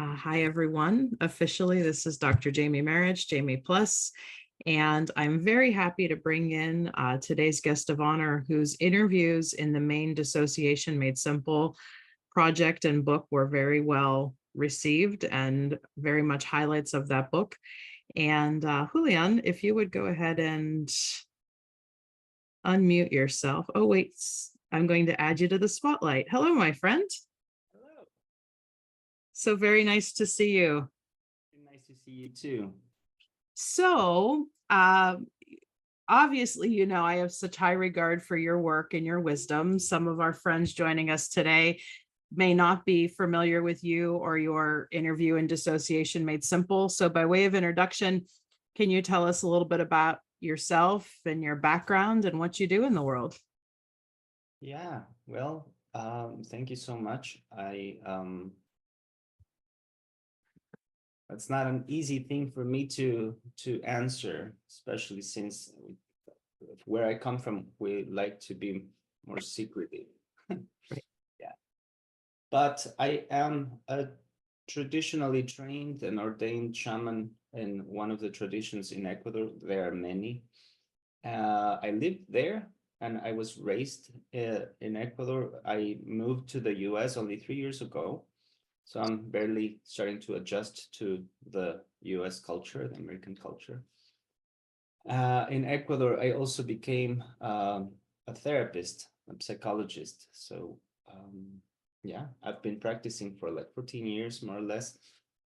Hi, everyone. Officially, this is Dr. Jamie Marich, Jamie Plus, and I'm very happy to bring in today's guest of honor, whose interviews in the main Dissociation Made Simple project and book were very well received and very much highlights of that book. And Julian, if you would go ahead and unmute yourself. Oh, wait, I'm going to add you to the spotlight. Hello, my friend. Hello. So very nice to see you. Nice to see you too. So, obviously, you know, I have such high regard for your work and your wisdom. Some of our friends joining us today may not be familiar with you or your interview in Dissociation Made Simple. So by way of introduction, can you tell us a little bit about yourself and your background and what you do in the world? Yeah, well, thank you so much. It's not an easy thing for me to answer, especially since where I come from, we like to be more secretive. Right. Yeah, but I am a traditionally trained and ordained shaman in one of the traditions in Ecuador. There are many. I lived there and I was raised in Ecuador. I moved to the US only 3 years ago. So I'm barely starting to adjust to the US culture, the American culture. In Ecuador, I also became a therapist, a psychologist. So yeah, I've been practicing for like 14 years, more or less,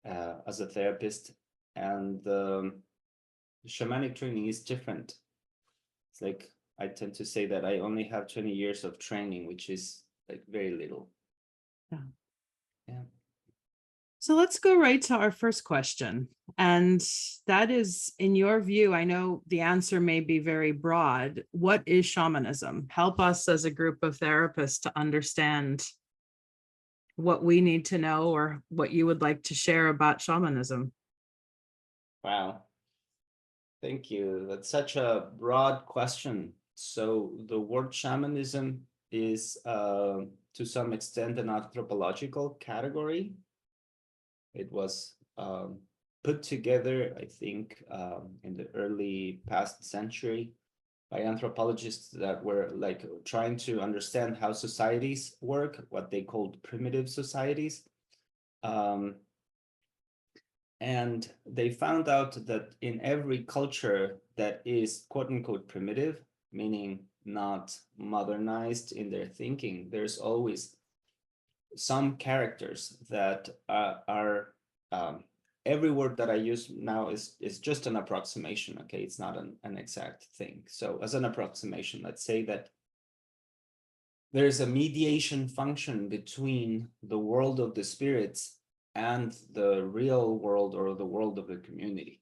as a therapist. And shamanic training is different. It's like I tend to say that I only have 20 years of training, which is like very little. Yeah. Yeah. So let's go right to our first question. And that is, in your view, I know the answer may be very broad. What is shamanism? Help us as a group of therapists to understand what we need to know or what you would like to share about shamanism. Wow. Thank you. That's such a broad question. So the word shamanism is to some extent an anthropological category. It was put together, I think, in the early past century by anthropologists that were like trying to understand how societies work, what they called primitive societies. And they found out that in every culture that is quote unquote primitive, meaning not modernized in their thinking, there's always some characters that are every word that I use now is just an approximation. Okay, it's not an exact thing. So as an approximation, let's say that there's a mediation function between the world of the spirits and the real world or the world of the community.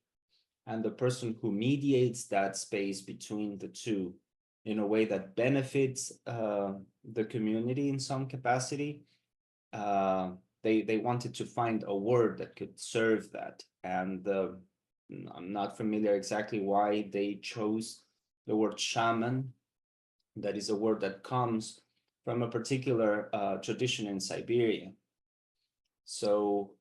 And the person who mediates that space between the two in a way that benefits the community in some capacity, they wanted to find a word that could serve that. And I'm not familiar exactly why they chose the word shaman. That is a word that comes from a particular tradition in Siberia. So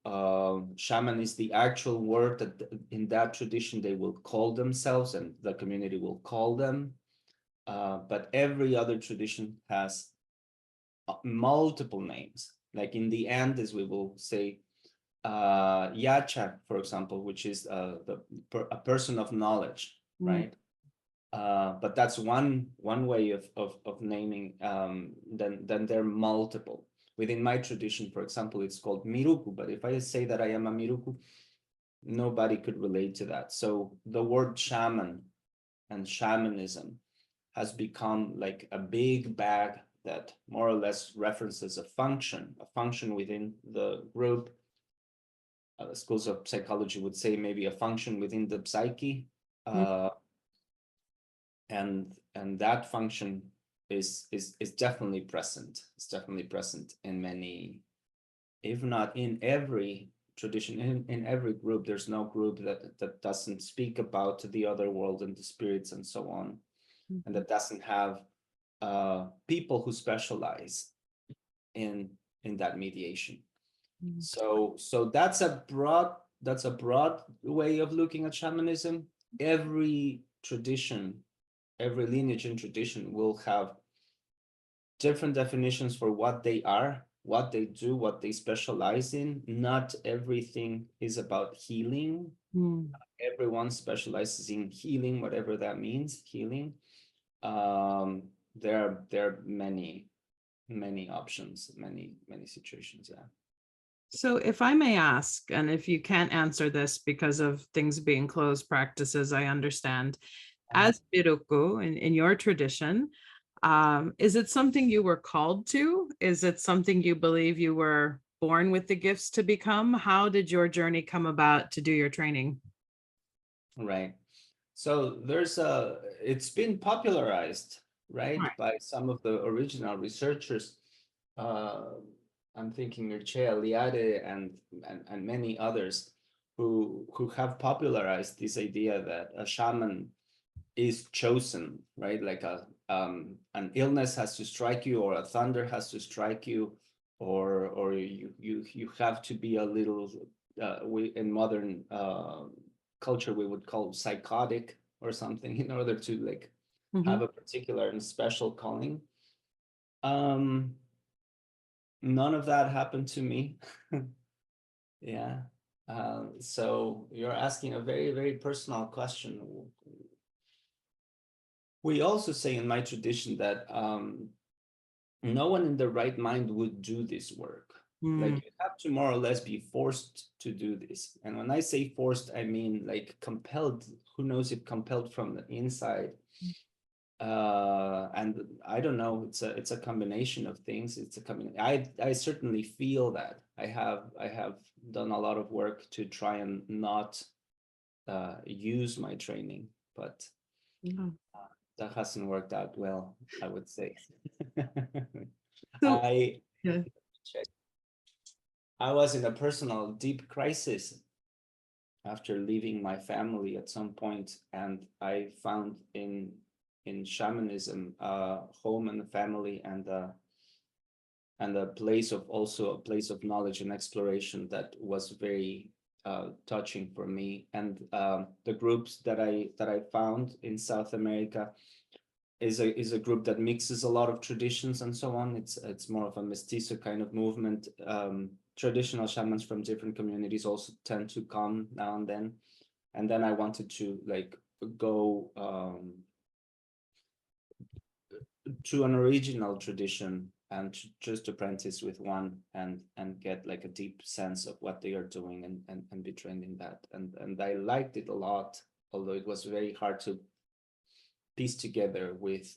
shaman is the actual word that in that tradition they will call themselves and the community will call them. But every other tradition has multiple names. Like in the Andes, we will say Yacha, for example, which is a person of knowledge, right? But that's one way of naming. Then there are multiple. Within my tradition, for example, it's called Miruku. But if I say that I am a Miruku, nobody could relate to that. So the word shaman and shamanism has become like a big bag that more or less references a function within the group. Schools of psychology would say maybe a function within the psyche. And that function is definitely present. It's definitely present in many, if not in every tradition, in every group. There's no group that doesn't speak about the other world and the spirits and so on, and that doesn't have people who specialize in that mediation. Mm. So that's a broad way of looking at shamanism. Every tradition, every lineage and tradition will have different definitions for what they are, what they do, what they specialize in. Not everything is about healing. Mm. Everyone specializes in healing, whatever that means, healing. Um, there are many options, many situations. Yeah. So if I may ask, and if you can't answer this because of things being closed practices, I understand. As Biruku in your tradition, is it something you were called to? Is it something you believe you were born with the gifts to become? How did your journey come about to do your training? Right. So it's been popularized, right, Right. by some of the original researchers. Uh, I'm thinking Mircea Eliade and many others who have popularized this idea that a shaman is chosen, right? Like an illness has to strike you, or a thunder has to strike you, or you have to be a little we in modern culture we would call psychotic or something in order to like Mhm. have a particular and special calling. Um, None of that happened to me. Yeah. So you're asking a very personal question. We also say in my tradition that no one in their right mind would do this work. Like Mm. you have to more or less be forced to do this. And when I say forced, I mean like compelled. Who knows if compelled from the inside? And I don't know. It's a combination of things. It's a combination. I certainly feel that I have done a lot of work to try and not use my training, but Yeah. that hasn't worked out well, I would say. So, I yeah. I was in a personal deep crisis after leaving my family at some point, and I found in shamanism home and a family and a place of also a place of knowledge and exploration that was very touching for me. And the groups that I found in South America is a group that mixes a lot of traditions and so on. It's more of a mestizo kind of movement. Traditional shamans from different communities also tend to come now and then I wanted to like go to an original tradition and just apprentice with one and get like a deep sense of what they are doing and be trained in that. And I liked it a lot, although it was very hard to piece together with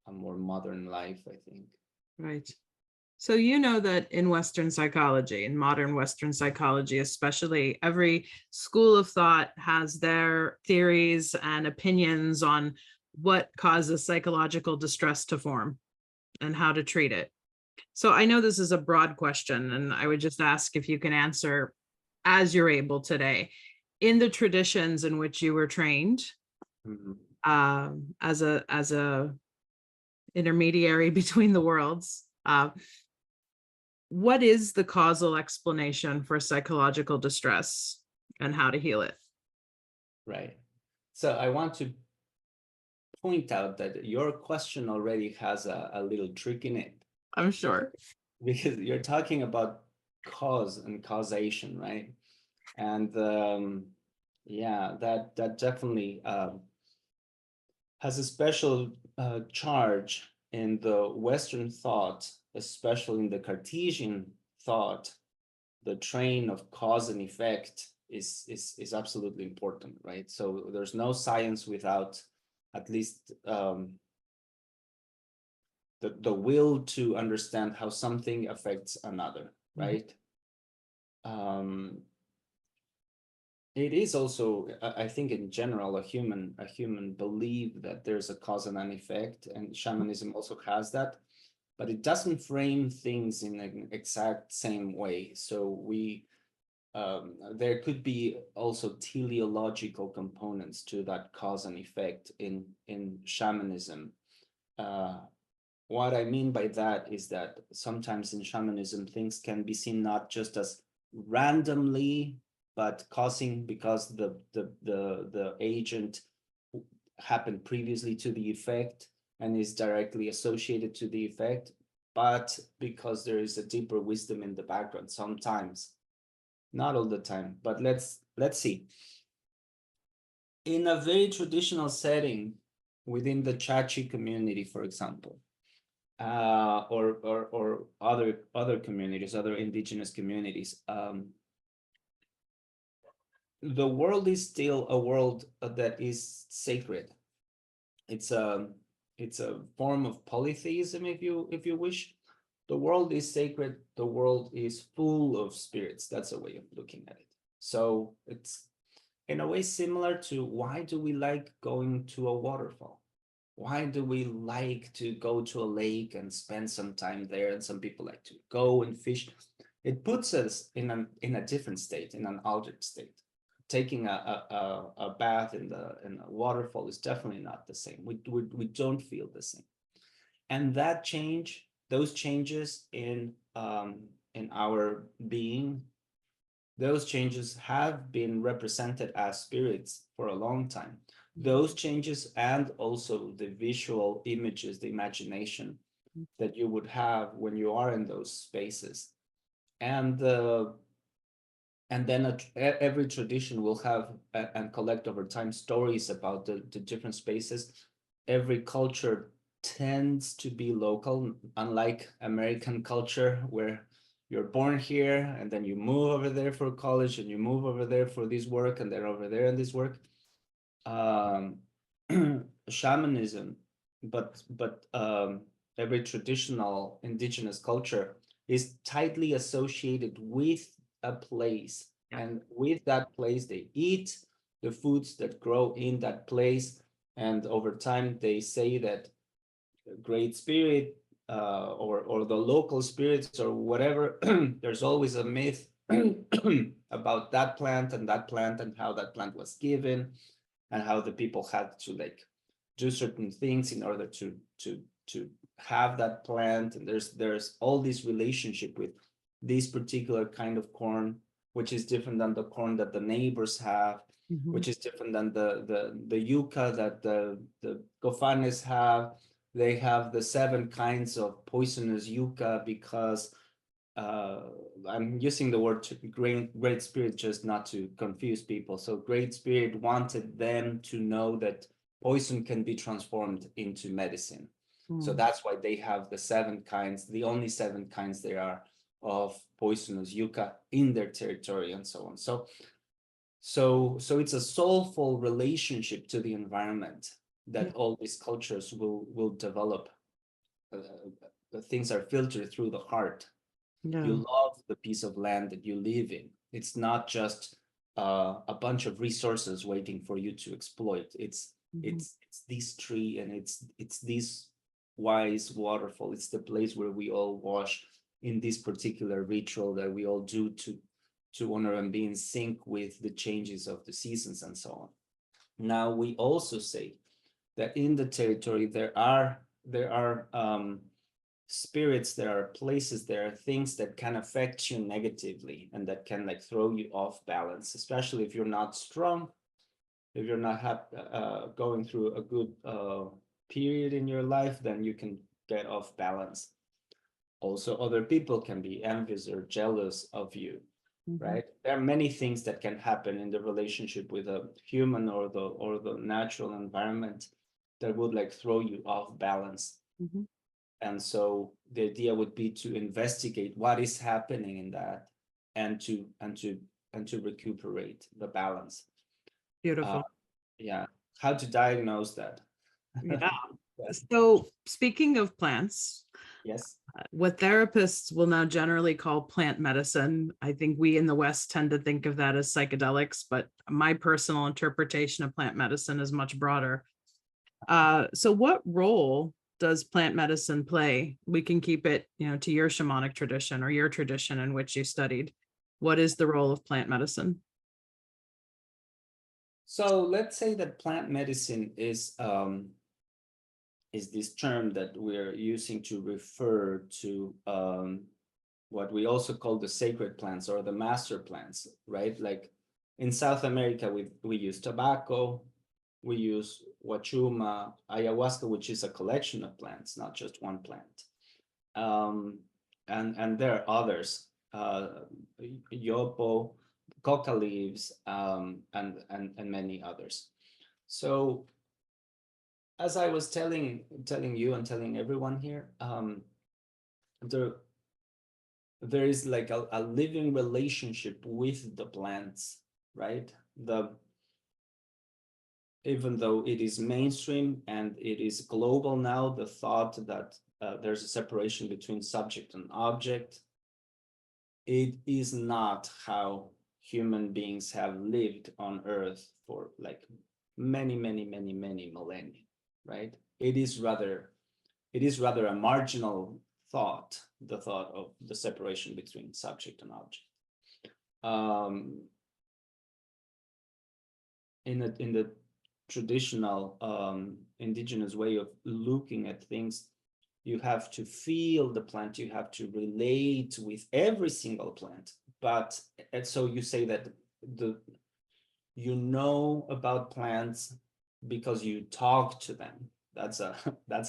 a more modern life, I think. Right. So you know that in Western psychology, in modern Western psychology, especially, every school of thought has their theories and opinions on what causes psychological distress to form and how to treat it. So I know this is a broad question, and I would just ask if you can answer as you're able today. In the traditions in which you were trained, Mhm. as a intermediary between the worlds, what is the causal explanation for psychological distress and how to heal it? Right. So I want to point out that your question already has a little trick in it I'm sure. because you're talking about cause and causation, right? And yeah, that definitely has a special charge in the Western thought, especially in the Cartesian thought. The train of cause and effect is absolutely important, right? So there's no science without at least the will to understand how something affects another, Mhm. right? It is also, I think, in general, a human belief that there's a cause and an effect, and shamanism also has that, but it doesn't frame things in an exact same way. So there could be also teleological components to that cause and effect in shamanism. Uh, what I mean by that is that sometimes in shamanism, things can be seen not just as randomly, but causing because the agent happened previously to the effect and is directly associated to the effect, but because there is a deeper wisdom in the background sometimes, not all the time. But let's see. In a very traditional setting within the Chachi community, for example, or other communities, other indigenous communities, the world is still a world that is sacred. It's a form of polytheism, if you wish. The world is sacred. The world is full of spirits. That's a way of looking at it. So it's in a way similar to why do we like going to a waterfall? Why do we like to go to a lake and spend some time there? And some people like to go and fish. It puts us in a different state, in an altered state. Taking a bath in a waterfall is definitely not the same. We don't feel the same. And that change, those changes in our being, those changes have been represented as spirits for a long time. Those changes and also the visual images, the imagination that you would have when you are in those spaces. And then every tradition will have and collect over time stories about the different spaces. Every culture tends to be local, unlike American culture, where you're born here and then you move over there for college and you move over there for this work and then over there in this work. Shamanism, but every traditional indigenous culture is tightly associated with a place, and with that place they eat the foods that grow in that place, and over time they say that the great spirit or the local spirits or whatever, there's always a myth about that plant and how that plant was given and how the people had to like do certain things in order to have that plant. And there's all this relationship with this particular kind of corn, which is different than the corn that the neighbors have, which is different than the yucca that the Cofanes have. They have the 7 kinds of poisonous yucca because I'm using the word great spirit just not to confuse people. So great spirit wanted them to know that poison can be transformed into medicine. So that's why they have the 7 kinds, the only 7 kinds there are of poisonous yucca in their territory and so on. So it's a soulful relationship to the environment that all these cultures will develop. Things are filtered through the heart. You love the piece of land that you live in. It's not just a bunch of resources waiting for you to exploit. It's this tree and it's this wise waterfall. It's the place where we all wash in this particular ritual that we all do to honor and be in sync with the changes of the seasons and so on. Now we also say that in the territory there are spirits, there are places, there are things that can affect you negatively and that can like throw you off balance, especially if you're not strong, if you're not going through a good period in your life, then you can get off balance. Also, other people can be envious or jealous of you, right? There are many things that can happen in the relationship with a human or the natural environment that would like throw you off balance. And so the idea would be to investigate what is happening in that and to recuperate the balance. Beautiful. Yeah. How to diagnose that? Yeah. Yes. So speaking of plants, Yes. what therapists will now generally call plant medicine, I think we in the West tend to think of that as psychedelics, but my personal interpretation of plant medicine is much broader. So what role does plant medicine play? We can keep it, to your shamanic tradition or your tradition in which you studied. What is the role of plant medicine? So let's say that plant medicine is is this term that we're using to refer to what we also call the sacred plants or the master plants, right? Like in South America, we use tobacco, we use wachuma, ayahuasca, which is a collection of plants, not just one plant. And there are others, yopo, coca leaves, and many others. So as I was telling you and telling everyone here, there is like a living relationship with the plants, right? Even though it is mainstream and it is global now, the thought that there's a separation between subject and object, it is not how human beings have lived on Earth for like many millennia, right? It is rather a marginal thought, the thought of the separation between subject and object. In the traditional indigenous way of looking at things, you have to feel the plant, you have to relate with every single plant. But and so you say that you know about plants because you talk to them. That's a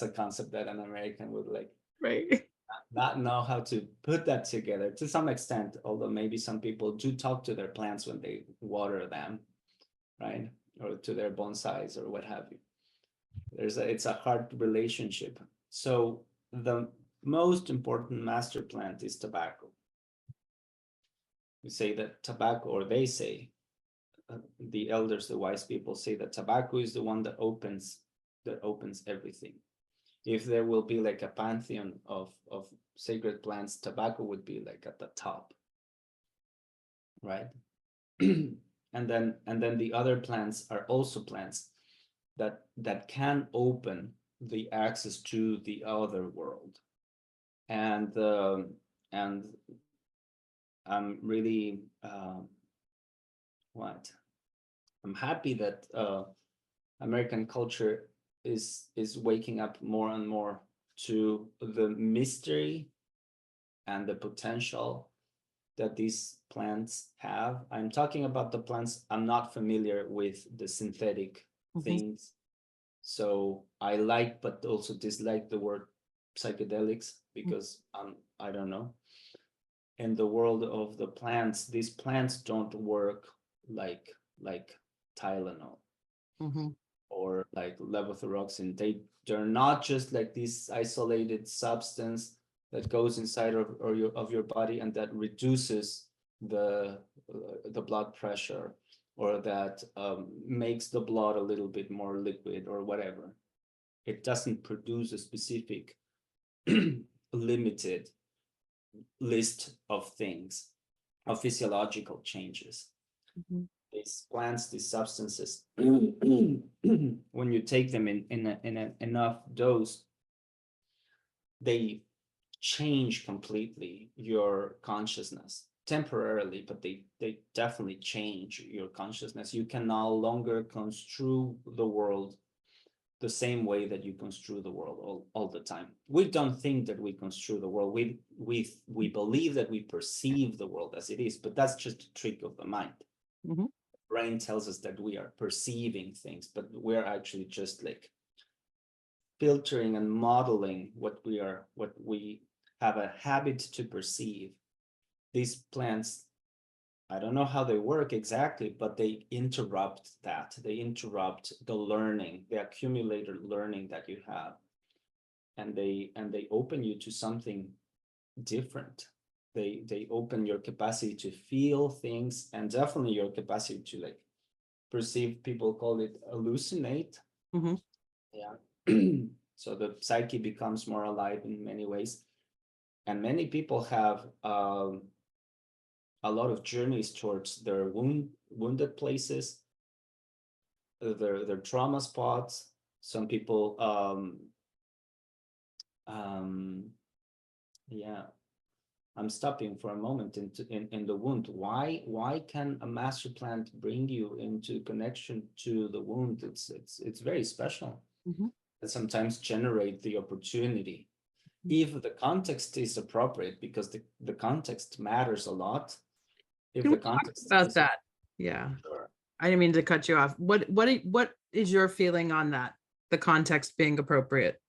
concept that an American would like Right. not know how to put that together to some extent, although maybe some people do talk to their plants when they water them, right? Or to their bonsais or what have you. It's a hard relationship. So the most important master plant is tobacco. We say that tobacco, or they say, the elders, the wise people say that tobacco is the one that opens everything. If there will be like a pantheon of sacred plants, tobacco would be like at the top, right? and then the other plants are also plants that can open the access to the other world. And I'm really I'm happy that American culture is waking up more and more to the mystery and the potential that these plants have. I'm talking about the plants. I'm not familiar with the synthetic things. So I like, but also dislike the word psychedelics because I don't know. In the world of the plants, these plants don't work like Tylenol or like levothyroxine. They're not just like this isolated substance that goes inside of your body and that reduces the blood pressure or that makes the blood a little bit more liquid or whatever. It doesn't produce a specific limited list of things, of physiological changes. These plants, these substances, when you take them in an enough dose, they change completely your consciousness temporarily, but they definitely change your consciousness. You can no longer construe the world the same way that you construe the world all the time. We don't think that we construe the world. We believe that we perceive the world as it is, but that's just a trick of the mind. The brain tells us that we are perceiving things, but we're actually just like filtering and modeling what we have a habit to perceive. These plants, I don't know how they work exactly, but they interrupt that. They interrupt the learning, the accumulated learning that you have. And they open you to something different. They open your capacity to feel things and definitely your capacity to like perceive. People call it hallucinate. Yeah. So the psyche becomes more alive in many ways. And many people have a lot of journeys towards their wounded places, their trauma spots. Some people, yeah. I'm stopping for a moment in the wound. Why can a master plant bring you into connection to the wound? It's very special. that sometimes generate the opportunity if the context is appropriate, because the context matters a lot. If Can we the talk context about is that? Yeah, sure. I didn't mean to cut you off. What is your feeling on that? The context being appropriate.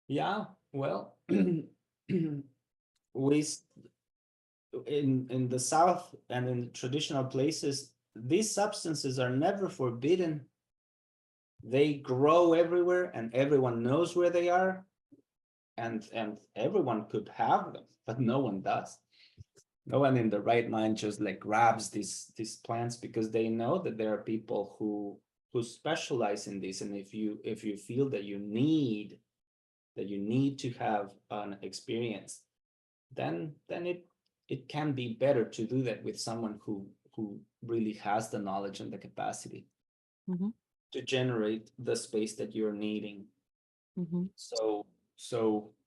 Yeah, well, we in the South and in traditional places, these substances are never forbidden. They grow everywhere, and everyone knows where they are, and everyone could have them, but no one does. No one in the right mind just like grabs these plants, because they know that there are people who specialize in this, and if you feel that you need to have an experience, then it can be better to do that with someone who really has the knowledge and the capacity to generate the space that you're needing. So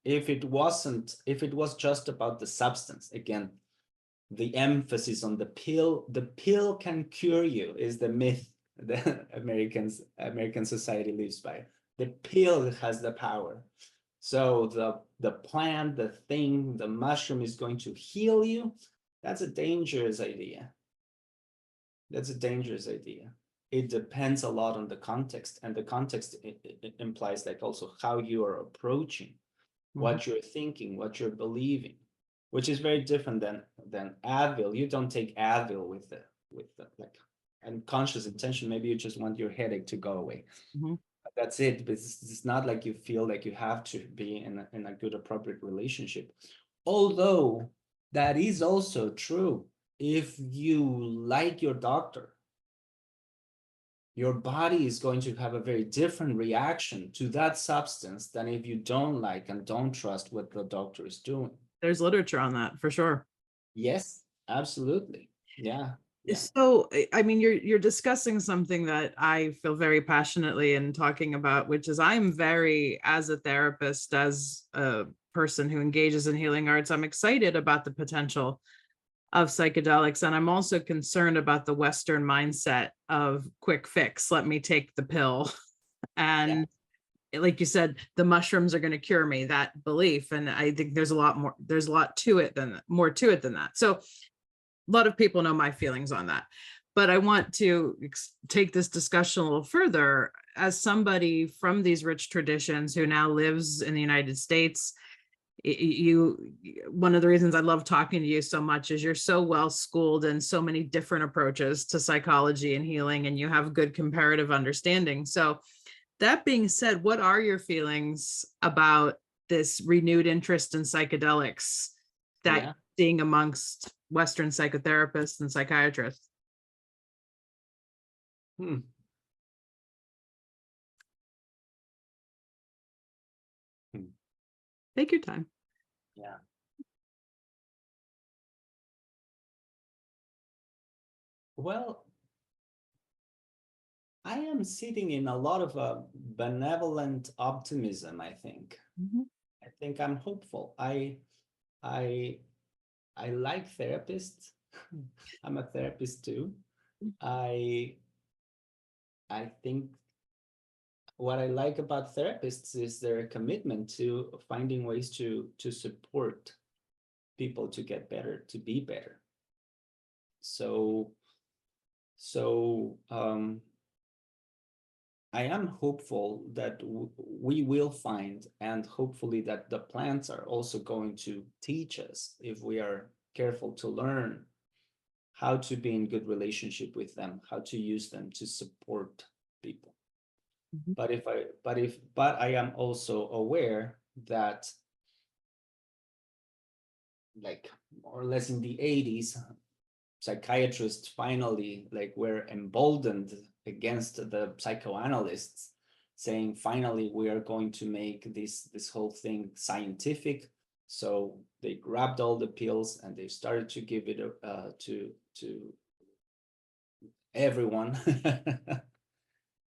if it was just about the substance, again, the emphasis on the pill can cure you is the myth that American society lives by. The pill has the power. So the plant, the thing, the mushroom is going to heal you. That's a dangerous idea. That's a dangerous idea. It depends a lot on the context, and the context it implies like also how you are approaching, what you're thinking, what you're believing, which is very different than Advil. You don't take Advil with the like and conscious intention. Maybe you just want your headache to go away. That's it. But it's not like you feel like you have to be in a good, appropriate relationship. Although that is also true. If you like your doctor, your body is going to have a very different reaction to that substance than if you don't like and don't trust what the doctor is doing. There's literature on that for sure. Yes, absolutely. Yeah. Yeah. So, I mean, you're discussing something that I feel very passionately in talking about, which is I'm very, as a therapist, as a person who engages in healing arts, I'm excited about the potential of psychedelics. And I'm also concerned about the Western mindset of quick fix. Let me take the pill. And like you said, the mushrooms are going to cure me, that belief. And I think there's a lot to it than that. So a lot of people know my feelings on that, but I want to take this discussion a little further. As somebody from these rich traditions who now lives in the United States, one of the reasons I love talking to you so much is you're so well schooled in so many different approaches to psychology and healing, and you have good comparative understanding. So that being said, what are your feelings about this renewed interest in psychedelics that you're seeing amongst Western psychotherapists and psychiatrists? Take your time. Yeah. Well, I am sitting in a lot of benevolent optimism, I think. I think I'm hopeful. I like therapists. I'm a therapist too. I think what I like about therapists is their commitment to finding ways to support people to get better, to be better. So I am hopeful that we will find, and hopefully that the plants are also going to teach us, if we are careful to learn, how to be in good relationship with them, how to use them to support people. But I am also aware that, like more or less in the 80s, psychiatrists finally were emboldened against the psychoanalysts, saying finally we are going to make this whole thing scientific. So they grabbed all the pills and they started to give it to everyone.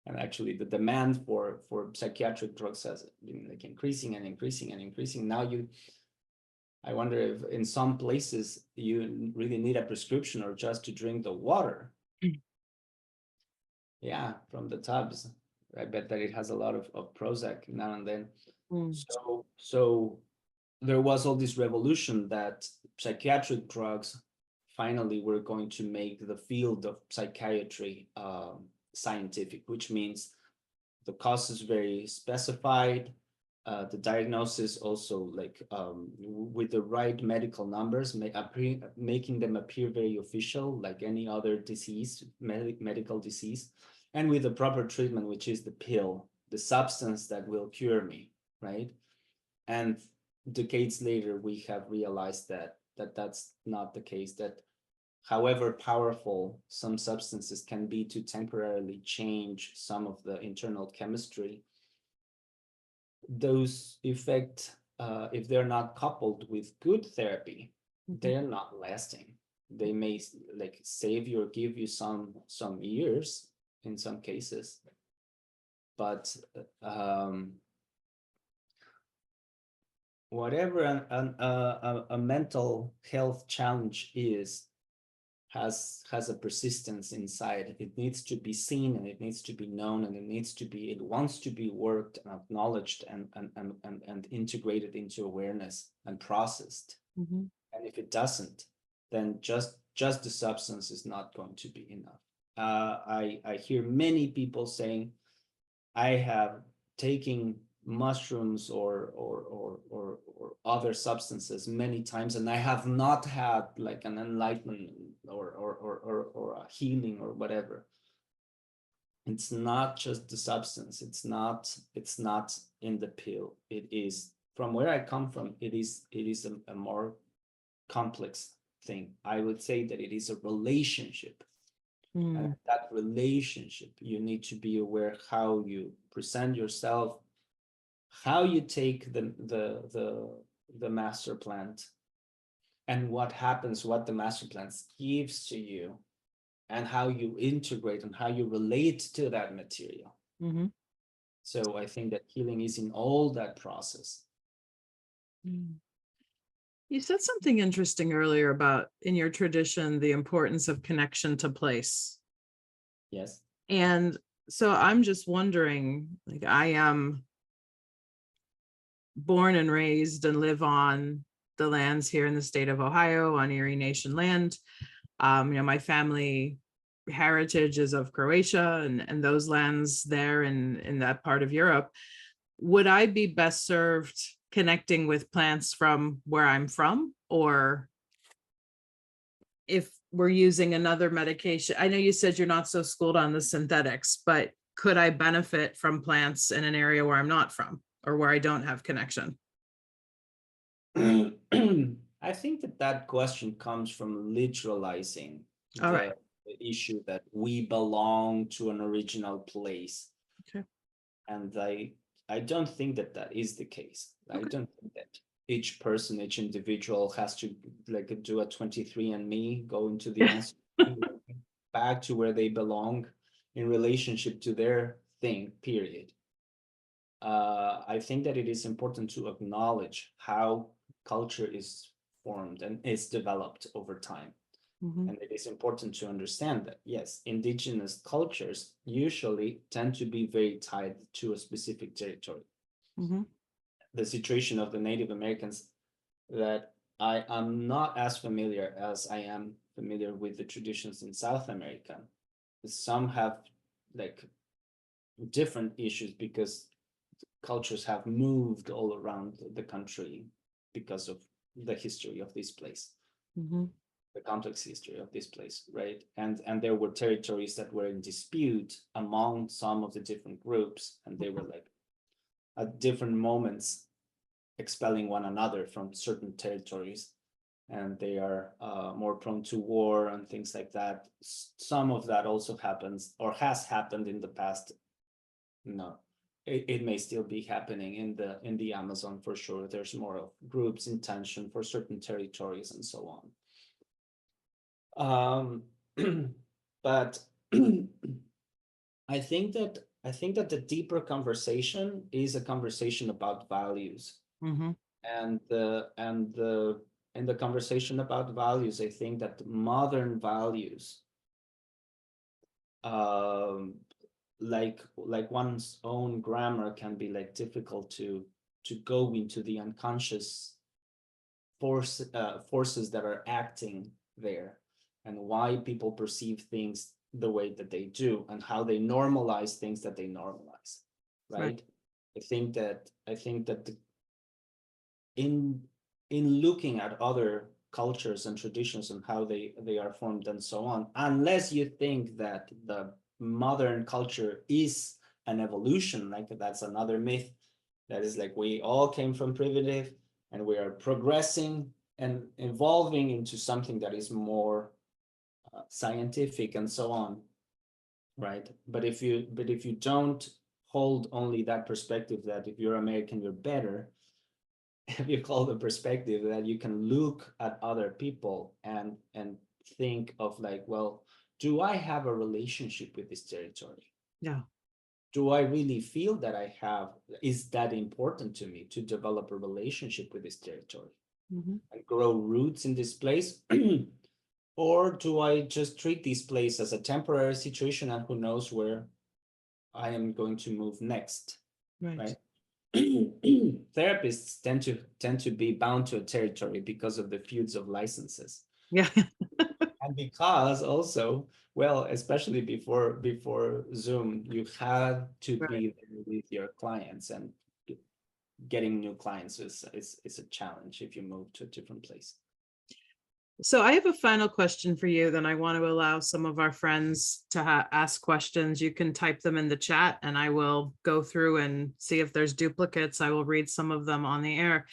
And actually the demand for psychiatric drugs has been increasing and increasing and increasing. Now I wonder if in some places you really need a prescription or just to drink the water. Yeah, from the tubs. I bet that it has a lot of Prozac now and then. Mm. So there was all this revolution that psychiatric drugs finally were going to make the field of psychiatry scientific, which means the cause is very specified. The diagnosis also like with the right medical numbers, making them appear very official, like any other disease, medical disease, and with the proper treatment, which is the pill, the substance that will cure me, right? And decades later, we have realized that that's not the case, that however powerful some substances can be to temporarily change some of the internal chemistry, those effects, if they're not coupled with good therapy, they're not lasting. They may like save you or give you some years in some cases, but whatever a mental health challenge is, has a persistence inside. It needs to be seen, and it needs to be known, and it wants to be worked and acknowledged and integrated into awareness and processed. Mm-hmm. And if it doesn't, then just the substance is not going to be enough. I hear many people saying, I have taken mushrooms or other substances many times, and I have not had like an enlightenment or a healing or whatever. It's not just the substance. It's not in the pill. It is, from where I come from, it is a more complex thing. I would say that it is a relationship. And that relationship, you need to be aware how you present yourself, how you take the master plant, and what happens, what the master plant gives to you, and how you integrate and how you relate to that material. Mm-hmm. So I think that healing is in all that process. You said something interesting earlier about, in your tradition, the importance of connection to place. Yes. And so I'm just wondering, like, I am born and raised and live on the lands here in the state of Ohio, on Erie Nation land. My family heritage is of Croatia and those lands there in that part of Europe. Would I be best served connecting with plants from where I'm from? Or if we're using another medication, I know you said you're not so schooled on the synthetics, but could I benefit from plants in an area where I'm not from or where I don't have connection? I think that question comes from literalizing All right. the issue that we belong to an original place. Okay. And I don't think that is the case. I don't think that each person, each individual has to like do a 23andMe, go into the answer back to where they belong in relationship to their thing, period. I think that it is important to acknowledge how culture is formed and is developed over time. Mm-hmm. And it is important to understand that, yes, indigenous cultures usually tend to be very tied to a specific territory. Mm-hmm. The situation of the Native Americans, that I am not as familiar as I am familiar with the traditions in South America. Some have like different issues because cultures have moved all around the country because of the history of this place. Mm-hmm. The complex history of this place, right? And there were territories that were in dispute among some of the different groups, and they were like at different moments expelling one another from certain territories, and they are more prone to war and things like that. Some of that also happens or has happened in the past. No, it may still be happening in the Amazon for sure. There's more of groups in tension for certain territories and so on. But I think that the deeper conversation is a conversation about values. Mm-hmm. And in the conversation about values, I think that modern values like one's own grammar can be like difficult to go into the unconscious forces that are acting there, and why people perceive things the way that they do, and how they normalize things that they normalize, Right. right? I think that in looking at other cultures and traditions and how they are formed and so on, unless you think that the modern culture is an evolution, like that's another myth, that is like we all came from primitive and we are progressing and evolving into something that is more scientific and so on, right? But if you don't hold only that perspective, that if you're American you're better, if you call the perspective that you can look at other people and think of like, well, do I have a relationship with this territory? Yeah. Do I really feel that I have, is that important to me to develop a relationship with this territory Mhm. and grow roots in this place? Or do I just treat this place as a temporary situation and who knows where I am going to move next, Right. right? Therapists tend to be bound to a territory because of the feuds of licenses, Yeah. and because also, well, especially before Zoom, you had to Right. be there with your clients, and getting new clients is a challenge if you move to a different place. So I have a final question for you. Then I want to allow some of our friends to ask questions. You can type them in the chat and I will go through and see if there's duplicates. I will read some of them on the air.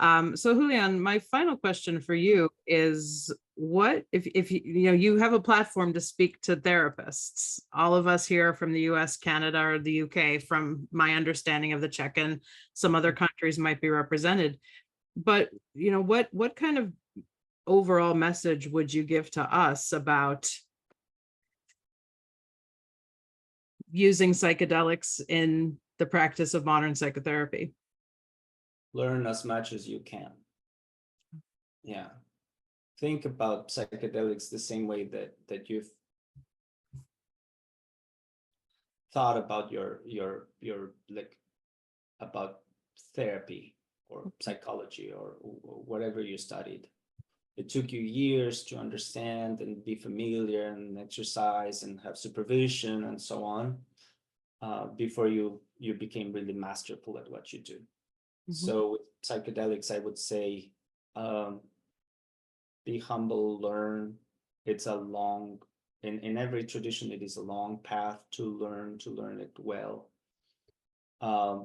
So Julian, my final question for you is, what if you have a platform to speak to therapists? All of us here from the US, Canada, or the UK, from my understanding of the check-in, some other countries might be represented. But what kind of overall message would you give to us about using psychedelics in the practice of modern psychotherapy? Learn as much as you can. Yeah. Think about psychedelics the same way that you've thought about your like about therapy or psychology or whatever you studied. It took you years to understand and be familiar and exercise and have supervision and so on, before you became really masterful at what you do. Mhm. So with psychedelics, I would say, be humble, learn. It's a long, in every tradition, it is a long path to learn it well.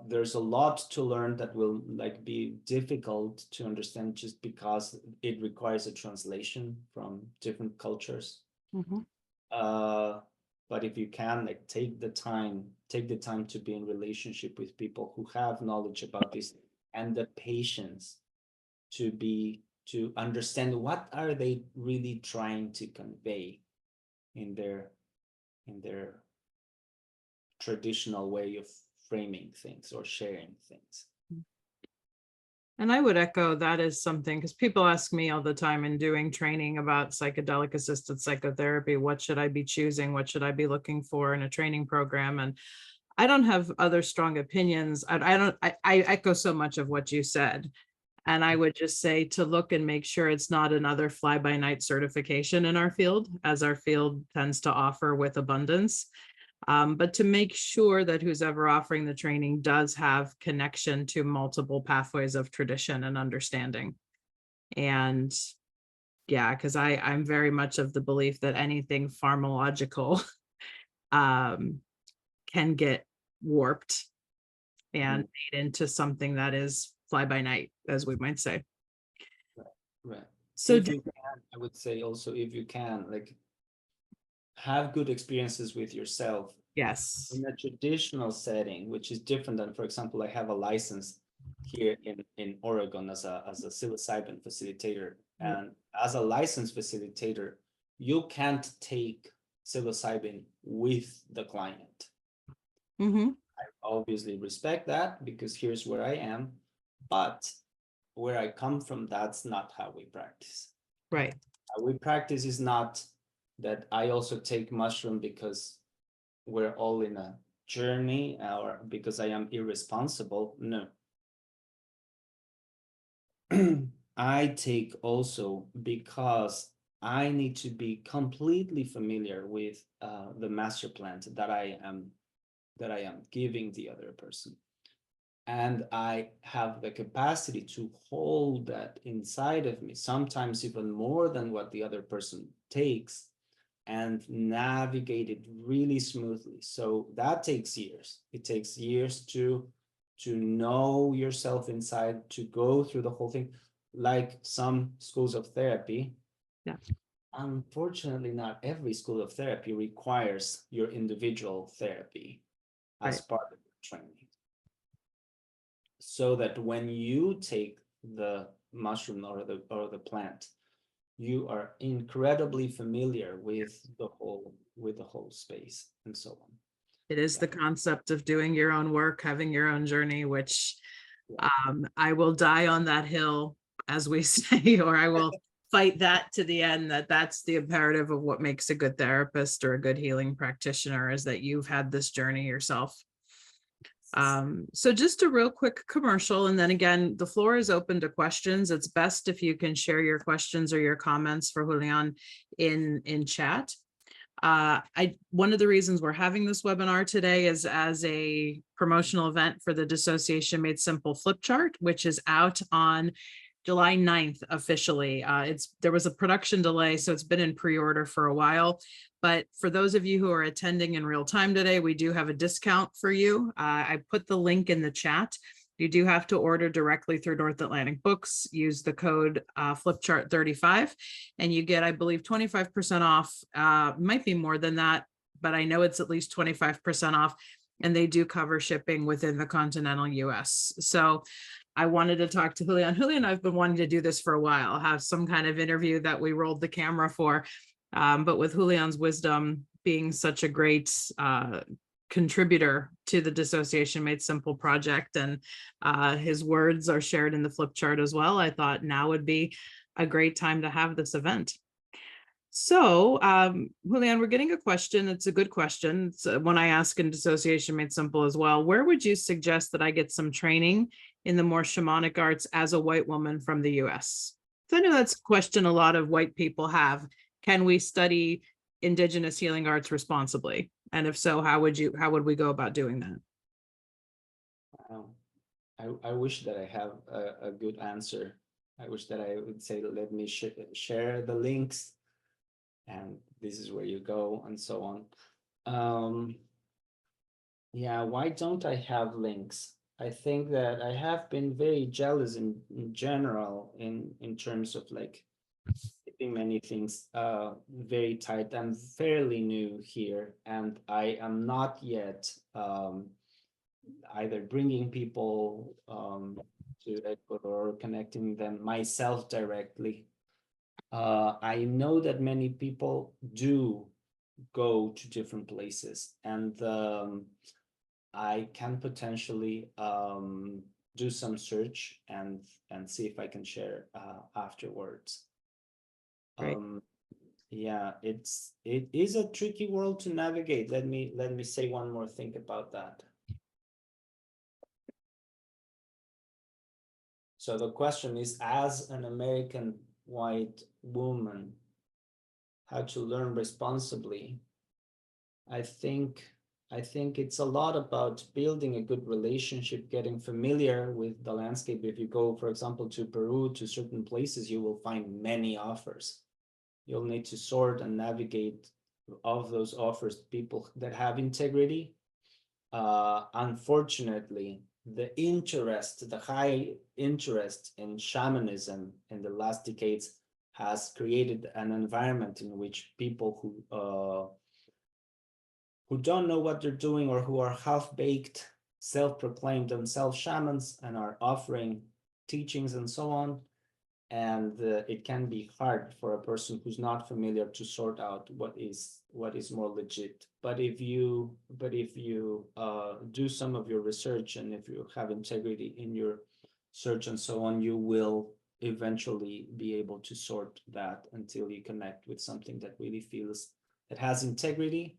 There's a lot to learn that will like be difficult to understand just because it requires a translation from different cultures. Mhm. Uh, but if you can, like, take the time to be in relationship with people who have knowledge about this, and the patience to understand what are they really trying to convey in their traditional way of framing things or sharing things. And I would echo that is something, because people ask me all the time in doing training about psychedelic assisted psychotherapy, what should I be choosing? What should I be looking for in a training program? And I don't have other strong opinions. I echo so much of what you said. And I would just say to look and make sure it's not another fly by night certification in our field, as our field tends to offer with abundance. But to make sure that who's ever offering the training does have connection to multiple pathways of tradition and understanding. And yeah, because I'm very much of the belief that anything pharmacological can get warped and made into something that is fly by night, as we might say. Right, right. So If you can, I would say also, if you can, like, have good experiences with yourself yes. in a traditional setting, which is different than, for example, I have a license here in Oregon as a psilocybin facilitator. And as a licensed facilitator, you can't take psilocybin with the client. Mm-hmm. I obviously respect that because here's where I am, but where I come from, that's not how we practice. Right. How we practice is not that I also take mushroom because we're all in a journey, or because I am irresponsible. No. I take also because I need to be completely familiar with the master plan that I am giving the other person. And I have the capacity to hold that inside of me, sometimes even more than what the other person takes, and navigate it really smoothly. So that takes years. It takes years to know yourself inside, to go through the whole thing. Like some schools of therapy, Yeah. unfortunately, not every school of therapy requires your individual therapy as Right. part of your training. So that when you take the mushroom or the plant, you are incredibly familiar with the whole space and so on. It is Yeah. the concept of doing your own work, having your own journey, which Yeah. I will die on that hill, as we say, or I will fight that to the end. That's the imperative of what makes a good therapist or a good healing practitioner, is that you've had this journey yourself. So just a real quick commercial, and then again, the floor is open to questions. It's best if you can share your questions or your comments for Julian in chat. One of the reasons we're having this webinar today is as a promotional event for the Dissociation Made Simple flip chart, which is out on July 9th officially. There was a production delay, so it's been in pre-order for a while. But for those of you who are attending in real time today, we do have a discount for you. I put the link in the chat. You do have to order directly through North Atlantic Books. Use the code FlipChart35, and you get, I believe, 25% off. Might be more than that, but I know it's at least 25% off. And they do cover shipping within the continental US. So I wanted to talk to Julian. Julian, I've been wanting to do this for a while, have some kind of interview that we rolled the camera for. But with Julian's wisdom being such a great contributor to the Dissociation Made Simple project, and his words are shared in the flip chart as well, I thought now would be a great time to have this event. So, Julian, we're getting a question. It's a good question. It's one I ask in Dissociation Made Simple as well. Where would you suggest that I get some training in the more shamanic arts as a white woman from the US? So I know that's a question a lot of white people have. Can we study indigenous healing arts responsibly? And if so, how would we go about doing that? I wish that I have a good answer. I wish that I would say, let me share the links, and this is where you go, and so on. Yeah, why don't I have links? I think that I have been very jealous in general in terms of like keeping many things very tight. I'm fairly new here, and I am not yet either bringing people to Ecuador or connecting them myself directly. I know that many people do go to different places, and I can potentially do some search and see if I can share afterwards. Right. Yeah, it is a tricky world to navigate. Let me say one more thing about that. So the question is, as an American white woman, how to learn responsibly. I think it's a lot about building a good relationship, getting familiar with the landscape. If you go, for example, to Peru, to certain places, you will find many offers. You'll need to sort and navigate of those offers people that have integrity. Unfortunately, the high interest in shamanism in the last decades has created an environment in which people who don't know what they're doing, or who are half-baked, self-proclaimed themselves shamans and are offering teachings and so on. And it can be hard for a person who's not familiar to sort out what is more legit. But if you do some of your research, and if you have integrity in your search and so on, you will eventually be able to sort that until you connect with something that really feels, that has integrity,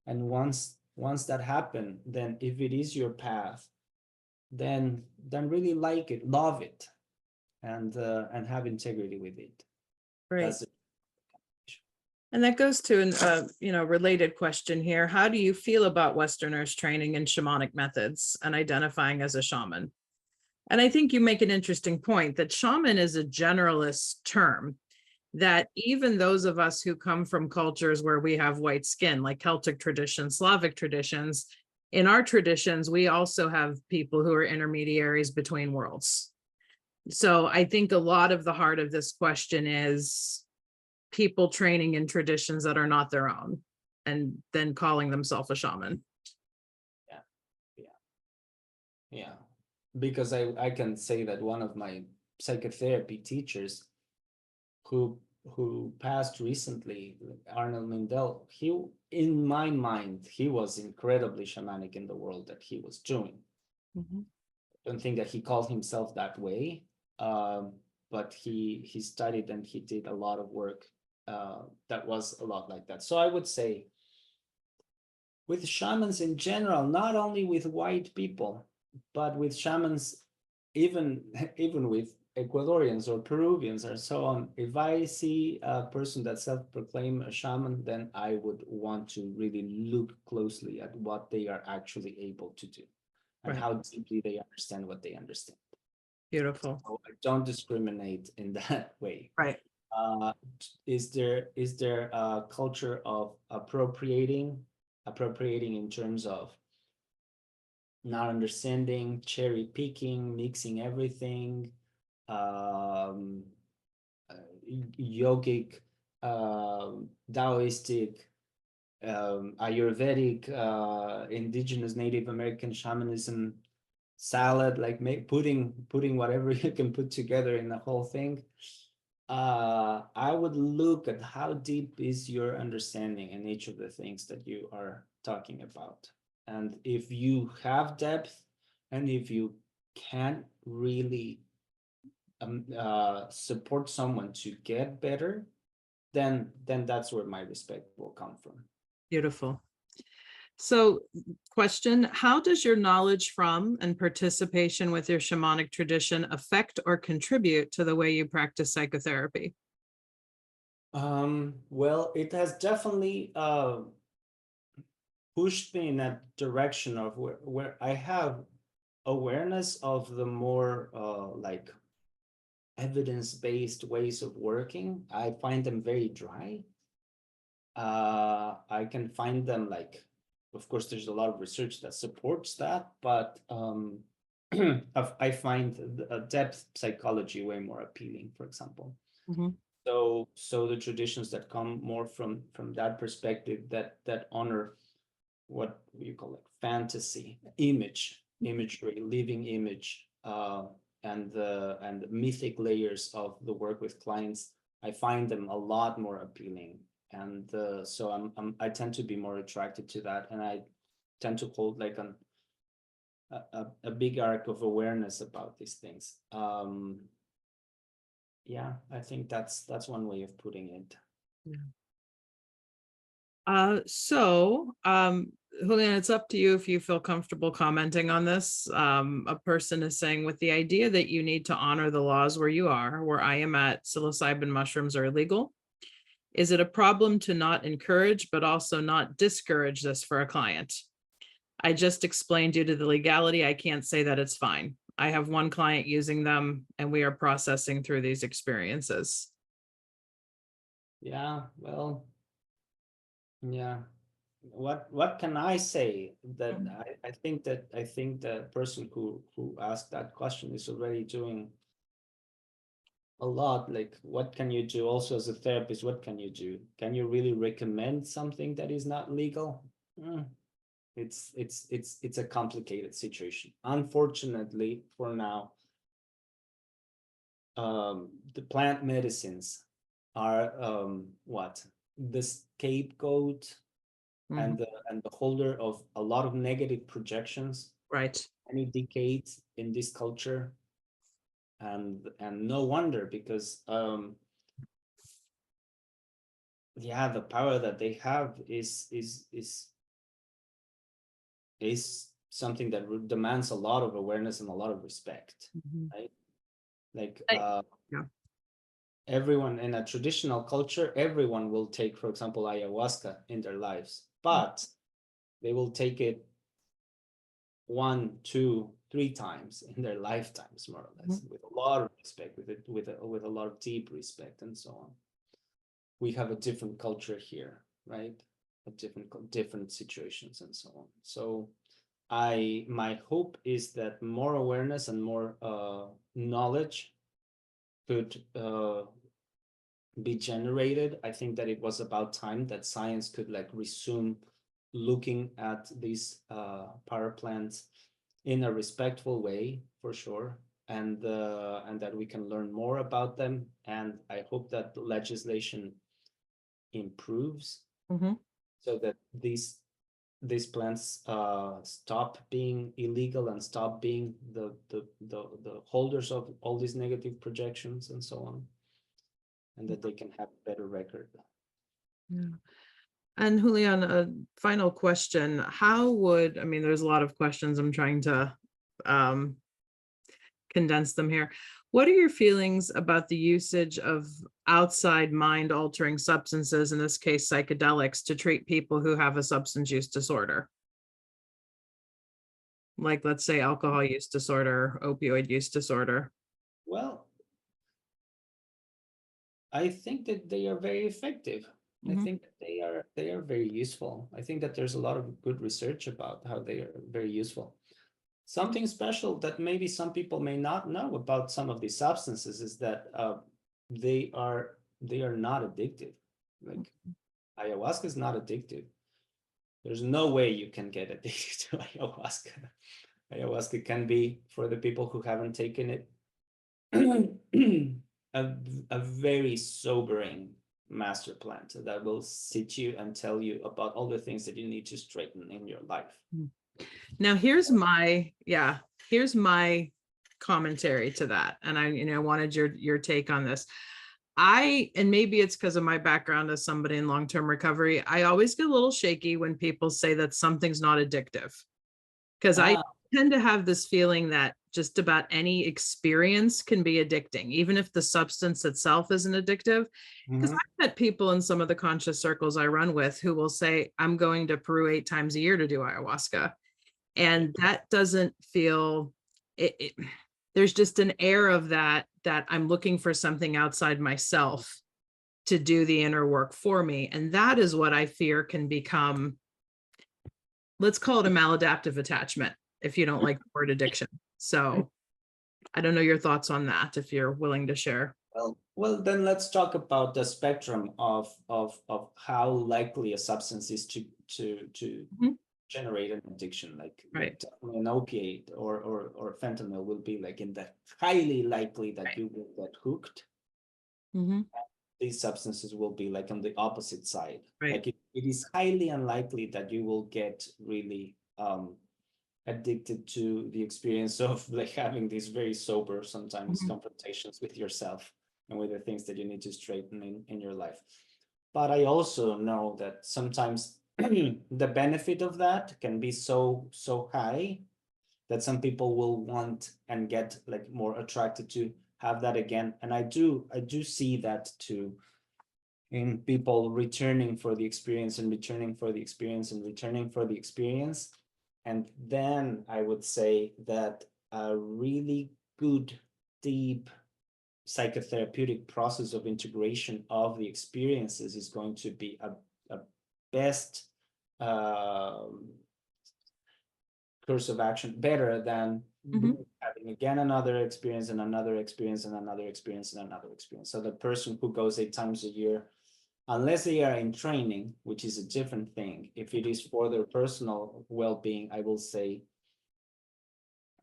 And once that happened, then if it is your path, then really like it, love it, and have integrity with it. Great. That's it. And that goes to an related question here. How do you feel about Westerners training in shamanic methods and identifying as a shaman? And I think you make an interesting point that shaman is a generalist term, that even those of us who come from cultures where we have white skin, like Celtic traditions, Slavic traditions, in our traditions, we also have people who are intermediaries between worlds. So I think a lot of the heart of this question is people training in traditions that are not their own and then calling themselves a shaman. Yeah. Because I can say that one of my psychotherapy teachers who passed recently, Arnold Mindell, in my mind, he was incredibly shamanic in the world that he was doing. Mm-hmm. I don't think that he called himself that way, but he studied and he did a lot of work that was a lot like that. So I would say with shamans in general, not only with white people, but with shamans, even with Ecuadorians or Peruvians or so on. If I see a person that self-proclaimed a shaman, then I would want to really look closely at what they are actually able to do and Right. how deeply they understand what they understand. Beautiful. So I don't discriminate in that way. Right. Is there a culture of appropriating in terms of not understanding, cherry picking, mixing everything, um, yogic, Taoistic, Ayurvedic, indigenous Native American shamanism salad, like putting whatever you can put together in the whole thing. I would look at how deep is your understanding in each of the things that you are talking about. And if you have depth and if you can't really support someone to get better, then that's where my respect will come from. Beautiful. So, question, how does your knowledge from and participation with your shamanic tradition affect or contribute to the way you practice psychotherapy? Well, it has definitely pushed me in that direction of where I have awareness of the more like evidence-based ways of working. I find them very dry. I can find them like, of course, there's a lot of research that supports that, but I find the depth psychology way more appealing, for example. Mm-hmm. So the traditions that come more from that perspective, that honor what you call like fantasy, imagery, living image, and the mythic layers of the work with clients, I find them a lot more appealing. And so I tend to be more attracted to that, and I tend to hold like a big arc of awareness about these things. Yeah, I think that's one way of putting it. Julian, it's up to you if you feel comfortable commenting on this. A person is saying, with the idea that you need to honor the laws where you are, where I am at, psilocybin mushrooms are illegal. Is it a problem to not encourage, but also not discourage this for a client? I just explained due to the legality, I can't say that it's fine. I have one client using them and we are processing through these experiences. Yeah, well, yeah. What can I say? That I think the person who asked that question is already doing a lot. Like, what can you do? Also, as a therapist, what can you do? Can you really recommend something that is not legal? It's a complicated situation. Unfortunately, for now, the plant medicines are what the scapegoat Mhm. and the holder of a lot of negative projections Right. many decades in this culture, and no wonder, because yeah, the power that they have is is something that demands a lot of awareness and a lot of respect, Mhm. right? Like Yeah. everyone in a traditional culture, everyone will take, for example, ayahuasca in their lives, but they will take it 1, 2, 3 times in their lifetimes, more or less, Mhm. with a lot of respect, with a lot of deep respect, and so on. We have a different culture here, right? A different situations and so on. So my hope is that more awareness and more knowledge could be generated. I think that it was about time that science could like resume looking at these power plants in a respectful way, for sure, and that we can learn more about them. And I hope that the legislation improves Mhm. so that these plants stop being illegal and stop being the holders of all these negative projections and so on, and that they can have a better record. Yeah. And Julian, a final question. How would, I mean, there's a lot of questions. I'm trying to um, condense them here. What are your feelings about the usage of outside mind altering substances, in this case, psychedelics, to treat people who have a substance use disorder? Like, let's say, alcohol use disorder, opioid use disorder. Well, I think that they are very effective. I Mhm. think that they are very useful. I think that there's a lot of good research about how they are very useful. Something special that maybe some people may not know about some of these substances is that they are not addictive. Like ayahuasca is not addictive. There's no way you can get addicted to ayahuasca. Ayahuasca can be, for the people who haven't taken it, a very sobering master plan that will sit you and tell you about all the things that you need to straighten in your life. Now, here's my commentary to that. And I wanted your take on this. And maybe it's because of my background as somebody in long-term recovery, I always get a little shaky when people say that something's not addictive. Because I Ah, tend to have this feeling that just about any experience can be addicting, even if the substance itself isn't addictive. Because mhm. I've met people in some of the conscious circles I run with who will say, I'm going to Peru 8 times a year to do ayahuasca. And that doesn't feel it, there's just an air of that I'm looking for something outside myself to do the inner work for me. And that is what I fear can become, let's call it a maladaptive attachment, if you don't like the word addiction. So I don't know your thoughts on that, if you're willing to share. Well, then let's talk about the spectrum of how likely a substance is to Mhm. generate an addiction. Right. Like definitely an opiate or fentanyl will be like in the highly likely that you will get hooked. Mhm. These substances will be like on the opposite side. Right. Like it is highly unlikely that you will get really addicted to the experience of like having these very sober sometimes Mhm. confrontations with yourself and with the things that you need to straighten in your life. But I also know that sometimes the benefit of that can be so high that some people will want and get like more attracted to have that again. And I do see that too in people returning for the experience and returning for the experience and returning for the experience. And then I would say that a really good, deep psychotherapeutic process of integration of the experiences is going to be a best course of action, better than Mhm. having again another experience and another experience and another experience and another experience. So the person who goes 8 times a year, unless they are in training, which is a different thing, if it is for their personal well-being, I will say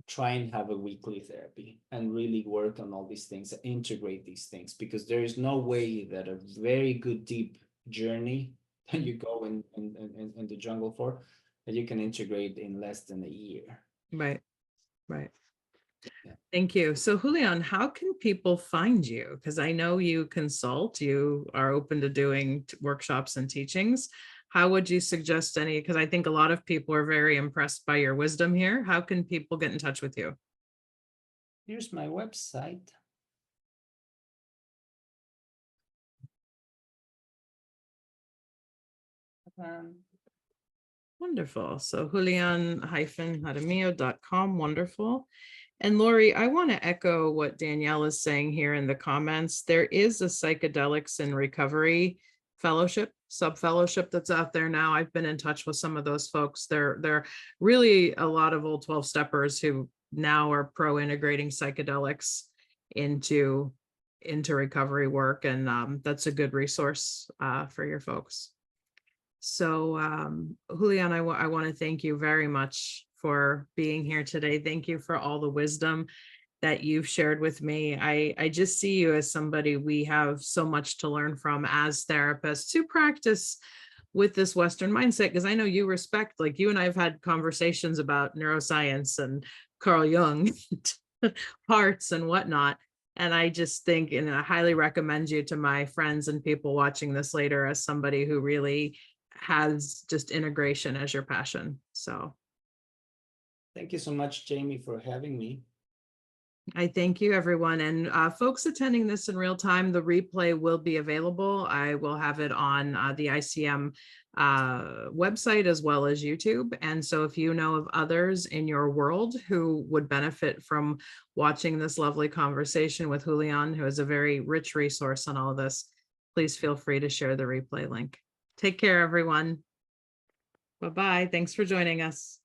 try and have a weekly therapy and really work on all these things, integrate these things, because there is no way that a very good deep journey that you go in the jungle for, that you can integrate in less than a year. Right. Right. Yeah. Thank you. So, Julian, how can people find you? Because I know you consult, you are open to doing workshops and teachings. how would you suggest any, because I think a lot of people are very impressed by your wisdom here. How can people get in touch with you? Here's my website. Wonderful. So Julian-Jaramillo.com. Wonderful. And Lori, I want to echo what Danielle is saying here in the comments. There is a Psychedelics in Recovery fellowship, sub-fellowship that's out there now. I've been in touch with some of those folks. They're really a lot of old 12-steppers who now are pro-integrating psychedelics into recovery work. And that's a good resource for your folks. So Julian, I want to thank you very much for being here today. Thank you for all the wisdom that you've shared with me. I just see you as somebody we have so much to learn from as therapists who practice with this Western mindset, because I know you respect, like you and I have had conversations about neuroscience and Carl Jung, parts and whatnot. And I just think, and I highly recommend you to my friends and people watching this later as somebody who really has just integration as your passion. So Thank you so much, Jamie, for having me. I thank you, everyone. And folks attending this in real time, the replay will be available. I will have it on the ICM website as well as YouTube. And so if you know of others in your world who would benefit from watching this lovely conversation with Julian, who is a very rich resource on all of this, please feel free to share the replay link. Take care, everyone. Bye-bye. Thanks for joining us.